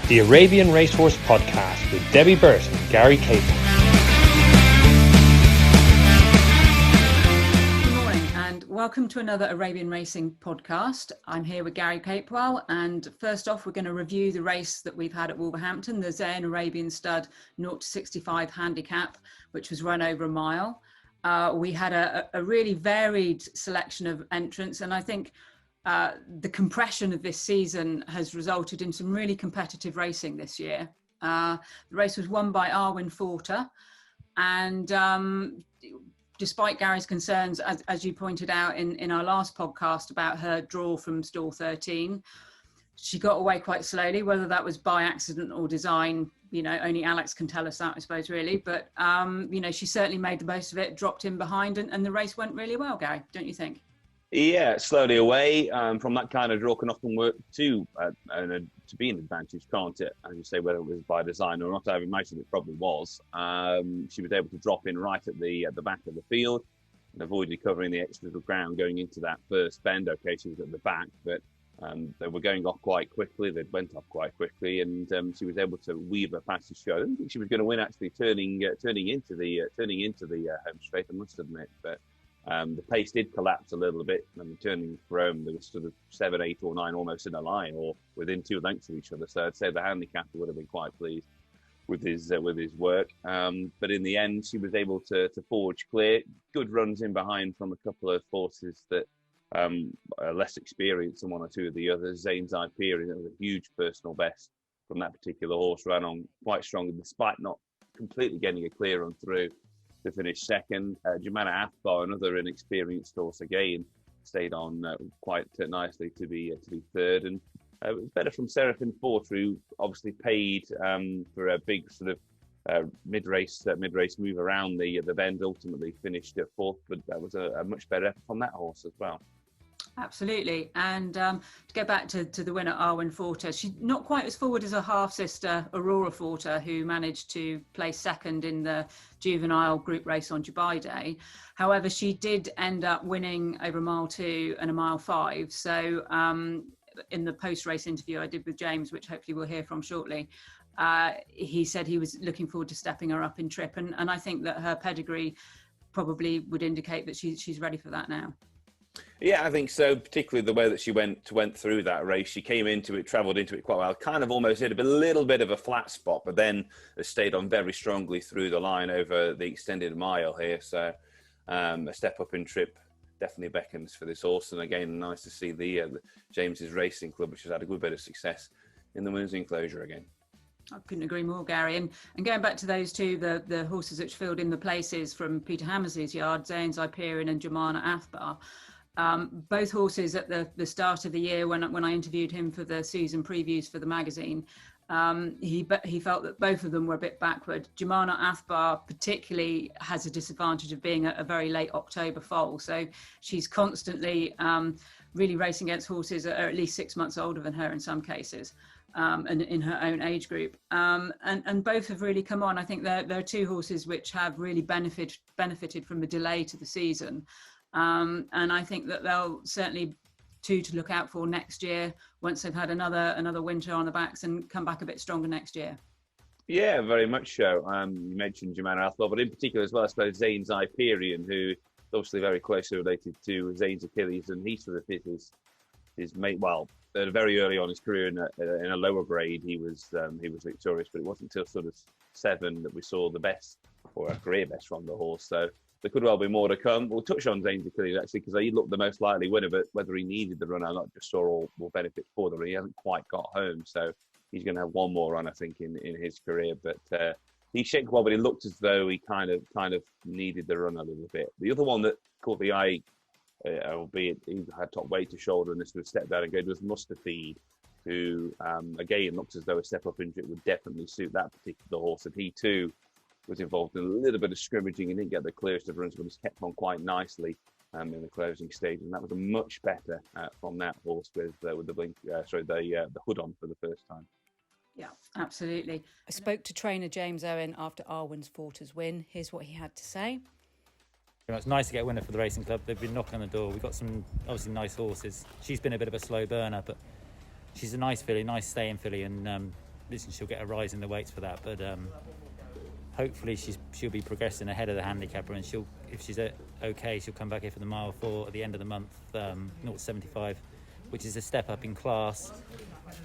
the Arabian Racehorse Podcast with Debbie Burt and Gary Capel. Good morning and welcome to another Arabian Racing Podcast. I'm here with Gary Capel, and first off we're going to review the race that we've had at Wolverhampton, the Zayn Arabian Stud 0-65 handicap, which was run over a mile. We had a really varied selection of entrants, and I think the compression of this season has resulted in some really competitive racing this year. The race was won by Arwen Forter, and despite Gary's concerns, as you pointed out in our last podcast about her draw from stall 13, she got away quite slowly. Whether that was by accident or design, only Alex can tell us that, I suppose, really. But, she certainly made the most of it, dropped in behind, and the race went really well, Gary, don't you think? Yeah, slowly away from that kind of draw can often work to be an advantage, can't it? As you say, whether it was by design or not, I imagine it probably was. She was able to drop in right at the back of the field and avoided covering the extra ground going into that first bend. Okay, she was at the back, but they were going off quite quickly. They went off quite quickly, and she was able to weave a passage show. I didn't think she was going to win, actually, turning into the home straight, I must admit, but. The pace did collapse a little bit, and turning for home, there was sort of 7, 8 or 9 almost in a line or within 2 lengths of each other. So I'd say the handicapper would have been quite pleased with his work. But in the end, she was able to forge clear. Good runs in behind from a couple of horses that are less experienced than 1 or 2 of the others. Zayn's Hyperion, that was a huge personal best from that particular horse, ran on quite strongly despite not completely getting a clear run through to finish second. Jemana Athbar, another inexperienced horse, again stayed on quite nicely to be third, and it was better from Seraphim Forter, who obviously paid for a big sort of mid-race move around the bend. Ultimately finished at 4th, but that was a much better effort from that horse as well. Absolutely. And to go back to the winner, Arwen Forter, she's not quite as forward as her half-sister, Aurora Forter, who managed to place second in the juvenile group race on Dubai Day. However, she did end up winning over mile 2 and a mile 5. So in the post-race interview I did with James, which hopefully we'll hear from shortly, he said he was looking forward to stepping her up in trip. And I think that her pedigree probably would indicate that she's ready for that now. Yeah, I think so, particularly the way that she went through that race. She came into it, travelled into it quite well, kind of almost hit a little bit of a flat spot, but then stayed on very strongly through the line over the extended mile here. So a step up in trip definitely beckons for this horse. And again, nice to see the James's Racing Club, which has had a good bit of success in the winners' enclosure again. I couldn't agree more, Gary. And going back to those two, the horses which filled in the places from Peter Hammersley's yard, Zayn's Hyperion and Jemana Athbar, both horses at the start of the year when I interviewed him for the season previews for the magazine, he felt that both of them were a bit backward. Jemana Athbar particularly has a disadvantage of being a very late October foal, so she's constantly really racing against horses that are at least 6 months older than her in some cases, and in her own age group. And both have really come on. I think there are 2 horses which have really benefited from the delay to the season. And I think that they'll certainly 2 to look out for next year once they've had another winter on the backs and come back a bit stronger next year. Yeah, very much so. You mentioned Jemana Athbar, but in particular as well, I suppose Zayn's Hyperion, who is obviously very closely related to Zayn's Achilles, and he sort of hit his mate. Well, very early on in his career in a lower grade, he was victorious, but it wasn't until sort of 7 that we saw the best, or a career best, from the horse. So there could well be more to come. We'll touch on Zayn's Achilles, actually, because he looked the most likely winner, but whether he needed the run, I'm not just sure all benefits for them. He hasn't quite got home, so he's going to have one more run, I think, in his career. But he shaped well, but it looked as though he kind of needed the run a little bit. The other one that caught the eye, albeit he had top weight to shoulder and this was step down and good, was Mustafid, who, again, looks as though a step up injury would definitely suit that particular horse. And he, too, was involved in a little bit of scrimmaging and didn't get the clearest of runs, but has kept on quite nicely in the closing stage, and that was a much better from that horse with the hood on for the first time. Yeah, absolutely. I spoke to trainer James Owen after Arwen Forter's win. Here's what he had to say. It's nice to get a winner for the racing club. They've been knocking on the door. We've got some obviously nice horses. She's been a bit of a slow burner, but she's a nice filly, nice staying filly, and listen, she'll get a rise in the weights for that, but hopefully she'll be progressing ahead of the handicapper, and if she's okay, she'll come back here for the mile 4 at the end of the month, 0.75, which is a step up in class,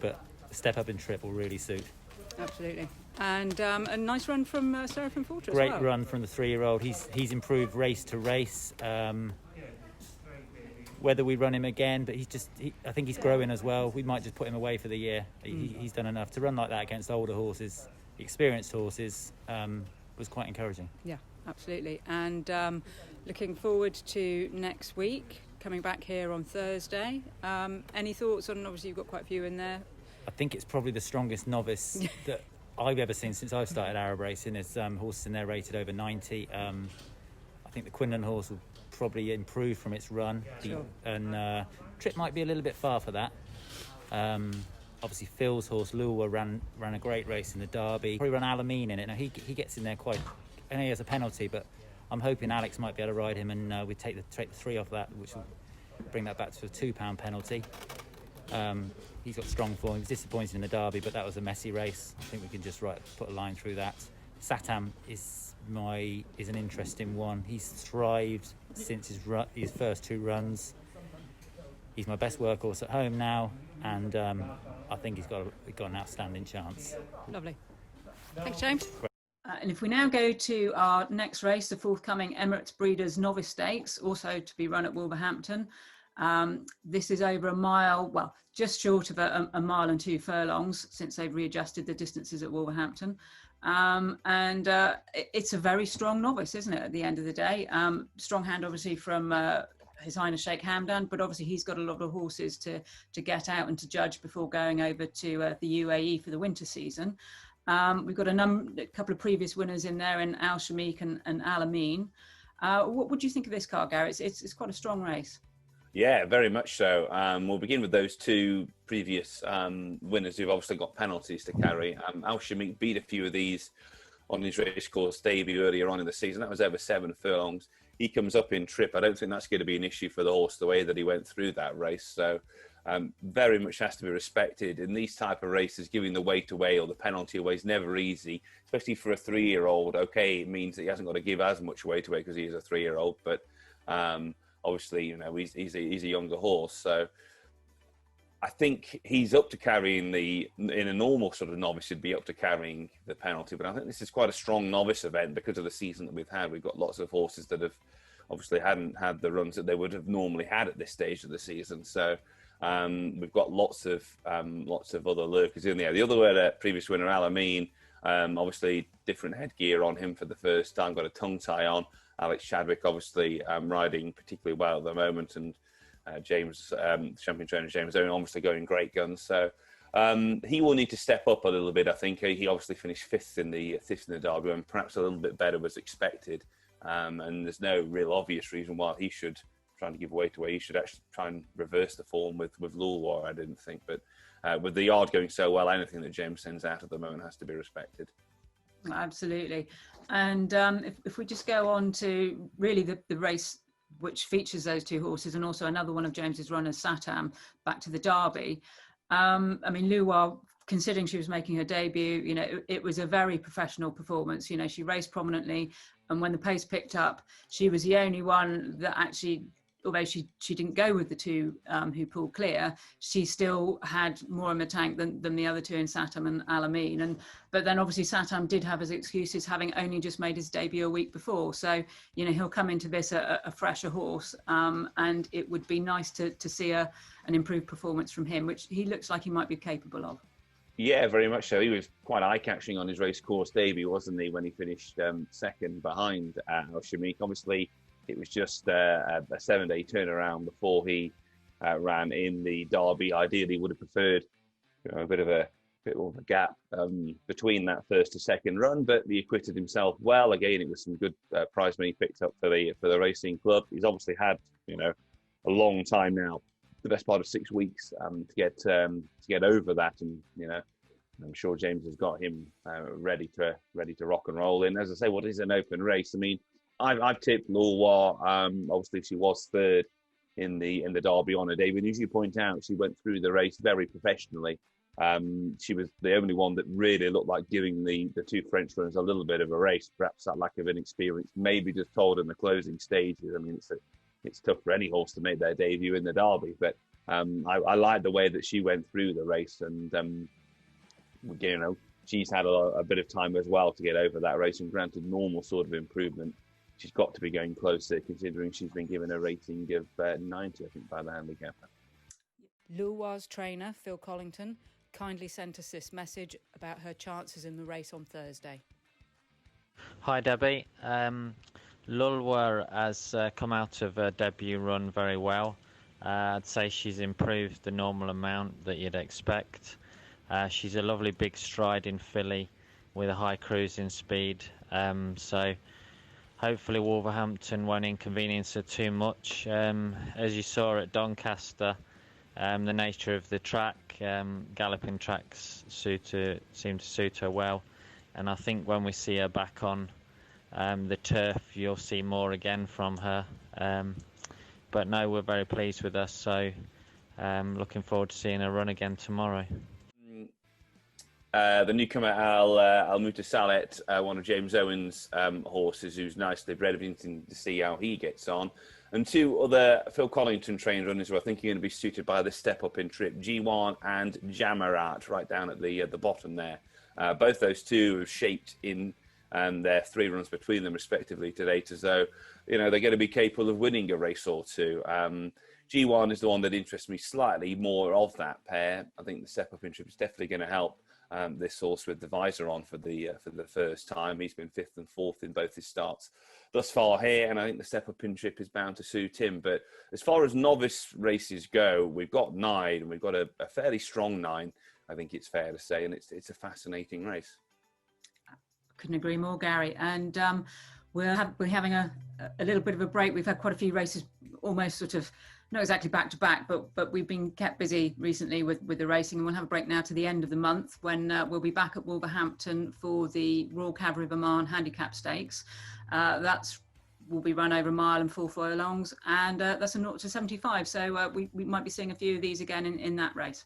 but a step up in trip will really suit. Absolutely. And a nice run from Seraphim Fortress. Great run from the 3-year-old. He's improved race to race. Whether we run him again, but I think he's growing as well. We might just put him away for the year. He's done enough to run like that against older horses, experienced horses. Was quite encouraging. Yeah, absolutely. And looking forward to next week, coming back here on Thursday. Any thoughts on? Obviously, you've got quite a few in there. I think it's probably the strongest novice that I've ever seen since I've started Arab racing. There's horses in there rated over 90. I think the Quinlan horse will probably improve from its run. Sure. And trip might be a little bit far for that. Obviously, Phil's horse, Lua, ran a great race in the Derby. Probably run Alameen in it. Now, he gets in there quite... I know he has a penalty, but I'm hoping Alex might be able to ride him, and we take the 3 off that, which will bring that back to a £2 penalty. He's got strong form. He was disappointed in the Derby, but that was a messy race. I think we can just put a line through that. Satam is an interesting one. He's thrived since his first 2 runs. He's my best workhorse at home now, and I think he's got an outstanding chance. Lovely. Thanks, James. And if we now go to our next race, the forthcoming Emirates Breeders Novice Stakes, also to be run at Wolverhampton. This is over a mile, well, just short of a mile and 2 furlongs, since they've readjusted the distances at Wolverhampton. And it's a very strong novice, isn't it, at the end of the day? Strong hand, obviously, from His Highness Sheikh Hamdan, but obviously he's got a lot of horses to get out and to judge before going over to the UAE for the winter season. We've got a couple of previous winners in there in Al Shamik and Al Amin. What would you think of this car, Gary? It's quite a strong race. Yeah, very much so. We'll begin with those 2 previous winners who've obviously got penalties to carry. Al Shamik beat a few of these on his race course debut earlier on in the season. That was over 7 furlongs. He comes up in trip. I don't think that's going to be an issue for the horse, the way that he went through that race. So very much has to be respected. In these type of races, giving the weight away or the penalty away is never easy, especially for a 3-year-old. Okay, it means that he hasn't got to give as much weight away because he is a 3-year-old, but obviously, you know, he's a younger horse. So I think he's up to carrying in a normal sort of novice, he'd be up to carrying the penalty. But I think this is quite a strong novice event because of the season that we've had. We've got lots of horses that have obviously hadn't had the runs that they would have normally had at this stage of the season. So we've got lots of other lurkers in there. The other previous winner, Al Amin, obviously different headgear on him for the first time, got a tongue tie on. Alex Chadwick obviously riding particularly well at the moment, and James, champion trainer James Owen, obviously going great guns. So he will need to step up a little bit. I think he obviously finished fifth in the Derby, and perhaps a little bit better was expected. And there's no real obvious reason why he should try to give weight away. He should actually try and reverse the form with Lulwar, I didn't think. But with the yard going so well, anything that James sends out at the moment has to be respected. Absolutely. And if we just go on to really the race which features those 2 horses, and also another one of James's runners, Satam, back to the Derby. I mean, Luwa, considering she was making her debut, you know, it was a very professional performance. You know, she raced prominently, and when the pace picked up, she was the only one that actually, although she didn't go with the 2 who pulled clear, she still had more in the tank than the other 2 in Satam and Al Amin. But then obviously Satam did have his excuses, having only just made his debut a week before. So, you know, he'll come into this a fresher horse, and it would be nice to see an improved performance from him, which he looks like he might be capable of. Yeah, very much so. He was quite eye-catching on his race course debut, wasn't he, when he finished second behind Al Shamik. Obviously, it was just a 7-day turnaround before he ran in the Derby. Ideally, would have preferred, you know, a bit more of a gap between that first to second run, but he acquitted himself well. Again, it was some good prize money picked up for the racing club. He's obviously had, you know, a long time now, the best part of 6 weeks to get over that, and you know, I'm sure James has got him ready to rock and roll in. As I say, what is an open race? I mean, I've tipped Lulwar. Obviously, she was third in the Derby on her day. But as you point out, she went through the race very professionally. She was the only one that really looked like giving the two French runners a little bit of a race. Perhaps that lack of inexperience maybe just told in the closing stages. I mean, it's tough for any horse to make their debut in the Derby, but I like the way that she went through the race, and she's had a bit of time as well to get over that race, and granted normal sort of improvement. She's got to be going closer, considering she's been given a rating of 90, I think, by the handicapper. Luwa's trainer, Phil Collington, kindly sent us this message about her chances in the race on Thursday. Hi Debbie. Lulwa has come out of her debut run very well. I'd say she's improved the normal amount that you'd expect. She's a lovely big striding filly with a high cruising speed. So hopefully Wolverhampton won't inconvenience her too much. As you saw at Doncaster, the nature of the track, galloping tracks seem to suit her well. And I think when we see her back on the turf, you'll see more again from her. But no, we're very pleased with her, so looking forward to seeing her run again tomorrow. The newcomer Al Mutasalet, one of James Owen's horses, who's nicely bred, interesting to see how he gets on. And two other Phil Collington trained runners who I think are going to be suited by this step up in trip, G1 and Jamarat, right down at the bottom there. Both those two have shaped in their 3 runs between them respectively today, as though they're going to be capable of winning a race or two. G1 is the one that interests me slightly more of that pair. I think the step up in trip is definitely going to help this horse with the visor on for the first time. He's been 5th and 4th in both his starts thus far here, and I think the step up in trip is bound to suit him. But as far as novice races go, we've got 9, and we've got a fairly strong 9, I think it's fair to say, and it's a fascinating race. Couldn't agree more, Gary. And we're having a little bit of a break. We've had quite a few races, almost sort of not exactly back to back, but we've been kept busy recently with the racing, and we'll have a break now to the end of the month when we'll be back at Wolverhampton for the Royal Cavalry of Oman Handicap Stakes. Will be run over a mile and 4 furlongs, and that's a 0 to 75. So we might be seeing a few of these again in that race.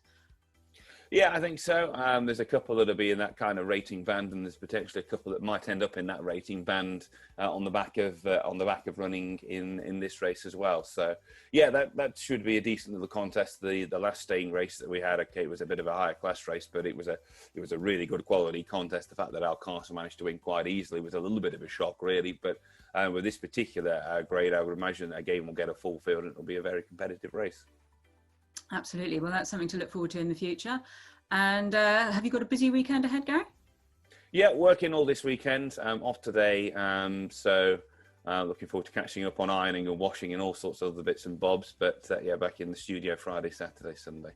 Yeah, I think so. There's a couple that'll be in that kind of rating band, and there's potentially a couple that might end up in that rating band on the back of running in this race as well. So yeah, that should be a decent little contest. The last staying race that we had, okay, it was a bit of a higher class race, but it was a really good quality contest. The fact that Alcantara managed to win quite easily was a little bit of a shock, really. But with this particular grade, I would imagine that again will get a full field, and it'll be a very competitive race. Absolutely. Well, that's something to look forward to in the future. And have you got a busy weekend ahead, Gary? Yeah, working all this weekend. Off today. So looking forward to catching up on ironing and washing and all sorts of other bits and bobs. But yeah, back in the studio Friday, Saturday, Sunday.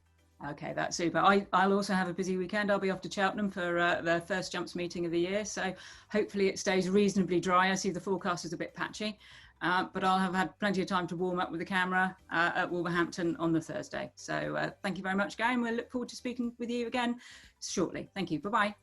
Okay, that's super. I'll also have a busy weekend. I'll be off to Cheltenham for the first jumps meeting of the year. So hopefully it stays reasonably dry. I see the forecast is a bit patchy. But I'll have had plenty of time to warm up with the camera at Wolverhampton on the Thursday. So thank you very much, Gary, and we'll look forward to speaking with you again shortly. Thank you. Bye-bye.